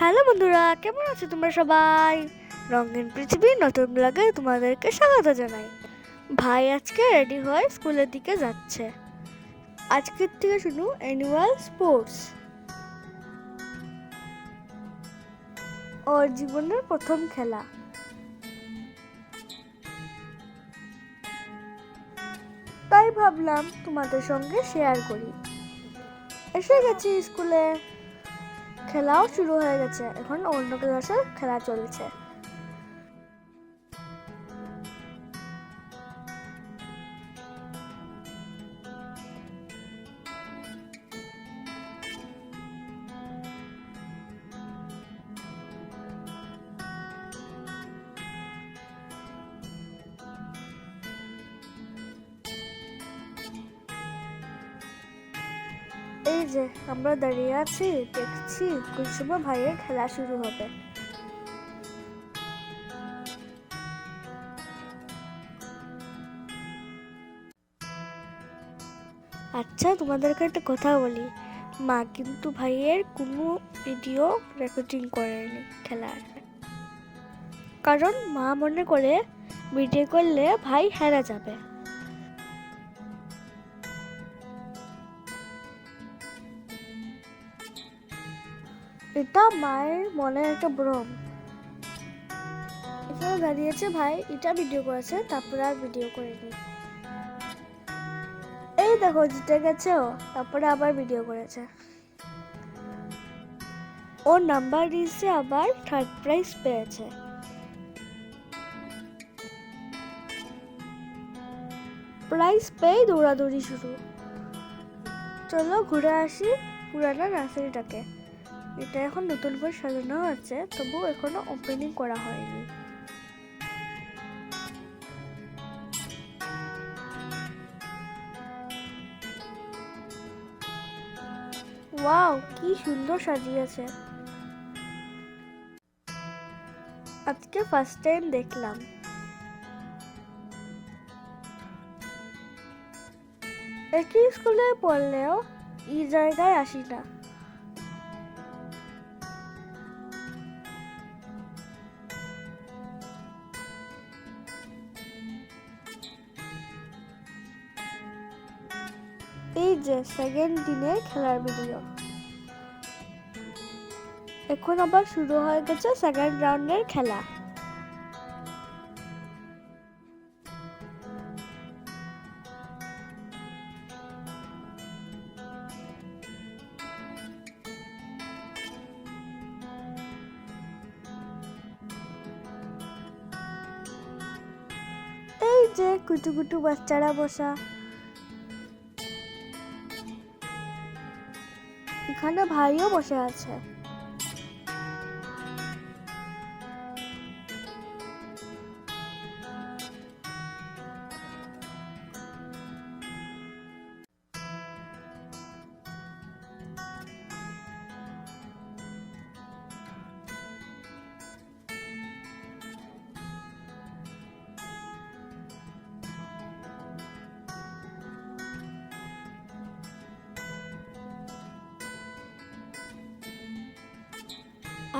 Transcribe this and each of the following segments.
Hello বন্ধুরা, কেমন আছো তোমরা সবাই? রঙিন পৃথিবীর নতুন ব্লগে তোমাদেরকে স্বাগত জানাই। ভাই আজকে রেডি হয়ে স্কুলের দিকে যাচ্ছে। আজকের থেকে শুরু অ্যানুয়াল স্পোর্টস। ওর জীবনের প্রথম খেলা। তাই ভাবলাম তোমাদের সঙ্গে শেয়ার করি। এসে গেছি স্কুলে, খেলাও শুরু হয়ে গেছে। এখন অন্য ক্লাসে খেলা চলছে। এই যে আমরা দাঁড়িয়ে আছি, দেখছি কোন সময় ভাইয়ের খেলা শুরু হবে। আচ্ছা, তোমাদেরকে একটা কথা বলি, মা কিন্তু ভাইয়ের কোনো ভিডিও রেকর্ডিং করেনি খেলার। কারণ মা মনে করে ভিডিও করলে ভাই হেরে যাবে। এটা মায়ের মনের একটা ভ্রম। এখানে দাঁড়িয়েছে ভাই, এটা ভিডিও করেছে, তারপরে আর ভিডিও করেনি। এই দেখো জিতে গেছে ও, তারপরে আবার ভিডিও করেছে। ও নাম্বার দিয়েছে, আবার থার্ড প্রাইজ পেয়েছে। প্রাইজ পেয়ে দৌড়াদৌড়ি শুরু। চলো ঘুরে আসি পুরানো নার্সারিটাকে। এটা এখন নতুন করে সাজানো হয়েছে, তবু এখনো ওপেনিং করা হয়নি। ওয়াও, কি সুন্দর সাজিয়েছে। আজকে ফার্স্ট টাইম দেখলাম। একই স্কুলে পড়লেও এই জায়গায় আসি না। এই যে সেকেন্ড দিনের খেলার ভিডিও। এখন আবার শুরু হয়ে গেছে সেকেন্ড রাউন্ডের খেলা। এই যে কুটু কুটু বাচ্চারা বসা। এখানে ভাইও বসে আছে।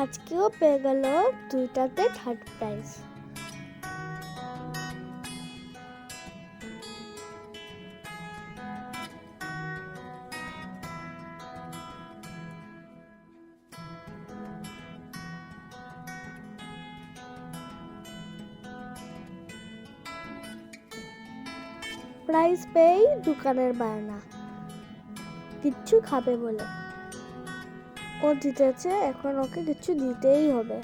আজকেও পেয়ে গেল দুইটাতে থার্ড প্রাইজ। প্রাইজ পেয়েই দোকানের বায়না, কিচ্ছু খাবে বলে। ও জিতেছে, এখন ওকে কিছু দিতেই হবে।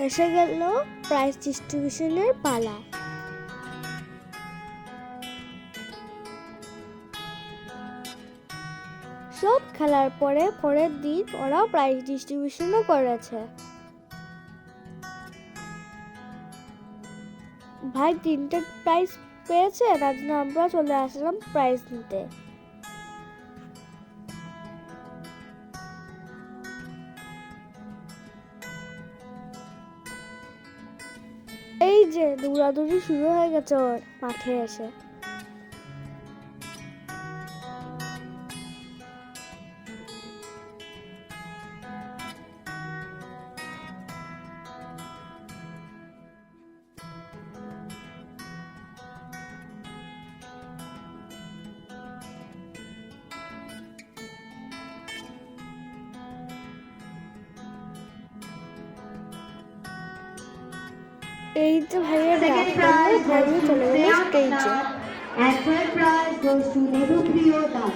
এসে গেল প্রাইজ ডিস্ট্রিবিউশনের পালা। সব খেলার পরে পরের দিন ওরা প্রাইজ ডিস্ট্রিবিউশনও করেছে। ভাই তিনটে প্রাইজ পেয়েছে, তার জন্য আমরা চলে আসলাম প্রাইজ নিতে। এই যে দৌড়াদৌড়ি শুরু হয়ে গেছে ওর মাঠে এসে। এই যে ভাইয়ের ডাক Second পড়লো, prize ভাইও goes to চলে গেল Sneha স্টেজে। Krishna and third prize goes to Nebupriyo Das.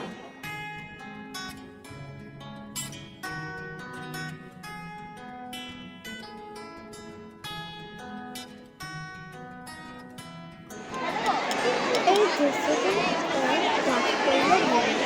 এই যে সেকেন্ড ডাক পড়লো ভাইয়ের।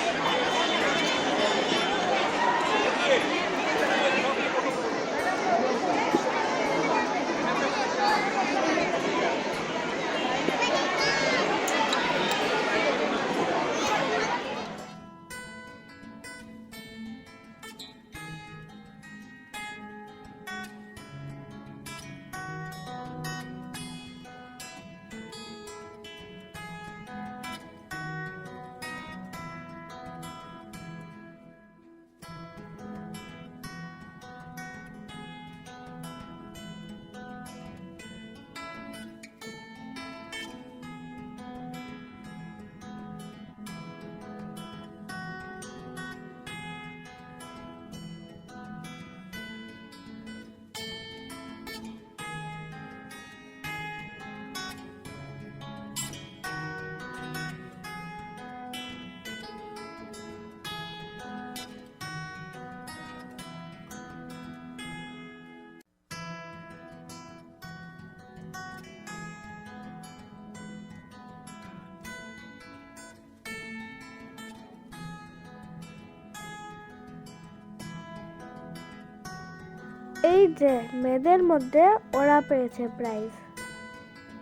এই যে মেয়েদের মধ্যে ওরা পেয়েছে প্রাইজ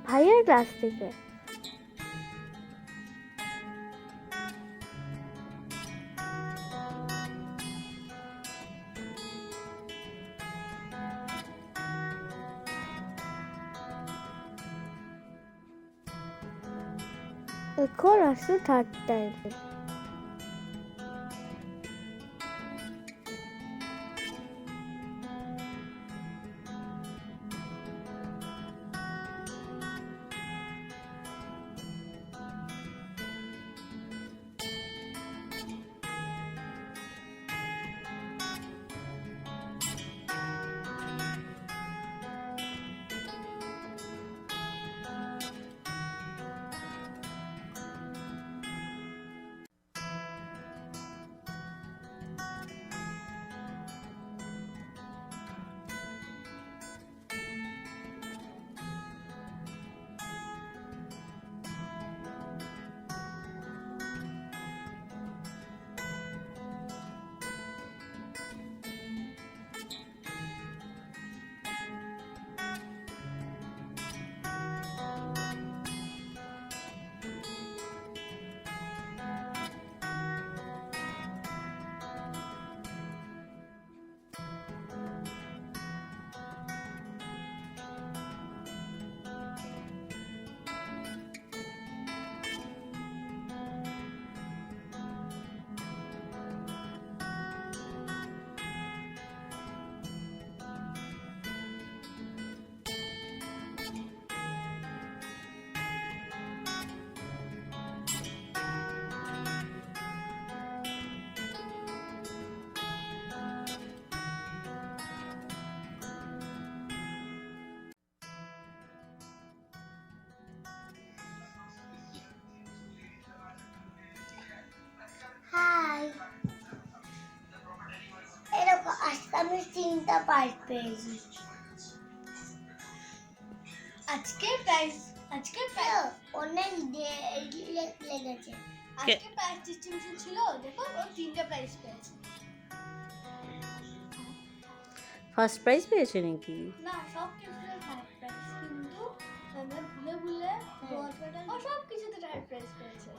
ভাইয়ের ক্লাস থেকে। এখন আসছে থার্ড টাইম। আমি 3টা পার্ট পেয়েছি। আজকে প্রাইস অনেক লেগেছে। আজকে প্রাইস ডিস্ট্রিবিউশন ছিল, দেখো ও 3টা প্রাইস পেয়েছে। ফার্স্ট প্রাইজ পেয়েছে নাকি? না, সব কিছুতে থার্ড প্রাইস, কিন্তু আমরা ভুলে ও সব কিছুতে থার্ড প্রাইস পেয়েছে।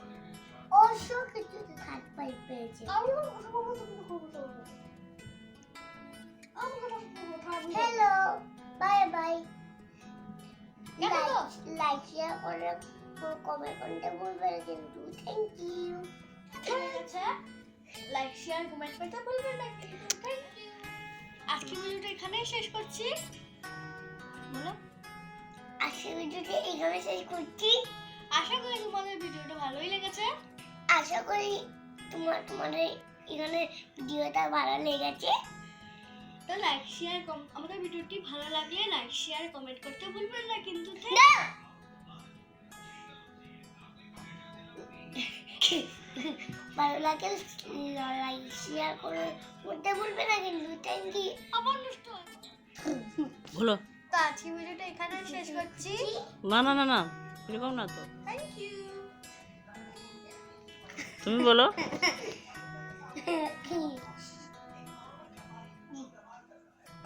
ও সব কিছুতে থার্ড প্রাইস পেয়েছে। Hello, bye bye. Like share করে কমেন্ট করতে ভুলবেন কিন্তু। Thank you. ঠিক আছে, লাইক শেয়ার কমেন্ট করতে ভুলবেন না কিন্তু। Thank you. আজকের ভিডিওটা এখানেই শেষ করছি। বলো, আজকের ভিডিওটা এখানে শেষ করছি। আশা করি তোমাদের ভিডিওটা ভালোই লেগেছে। আশা করি তোমাদের এখানে ভিডিওটা ভালো লেগেছে। তো লাইক শেয়ার আমাদের ভিডিওটি ভালো লাগলে লাইক শেয়ার কমেন্ট করতে ভুলবেন না কিন্তু ভালো লাগলে লাইক শেয়ার করতে ভুলবেন না কিন্তু থ্যাংক ইউ আবার নষ্ট বলো। তো আজকে ভিডিওটা এখানে শেষ করছি না না না না এরকম না তো, থ্যাংক ইউ তুমি বলো।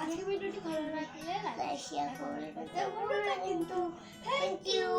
আজকে ভিডিওটি ভালো লাগলে লাইক শেয়ার করতে ভুলবেন না কিন্তু থ্যাংক ইউ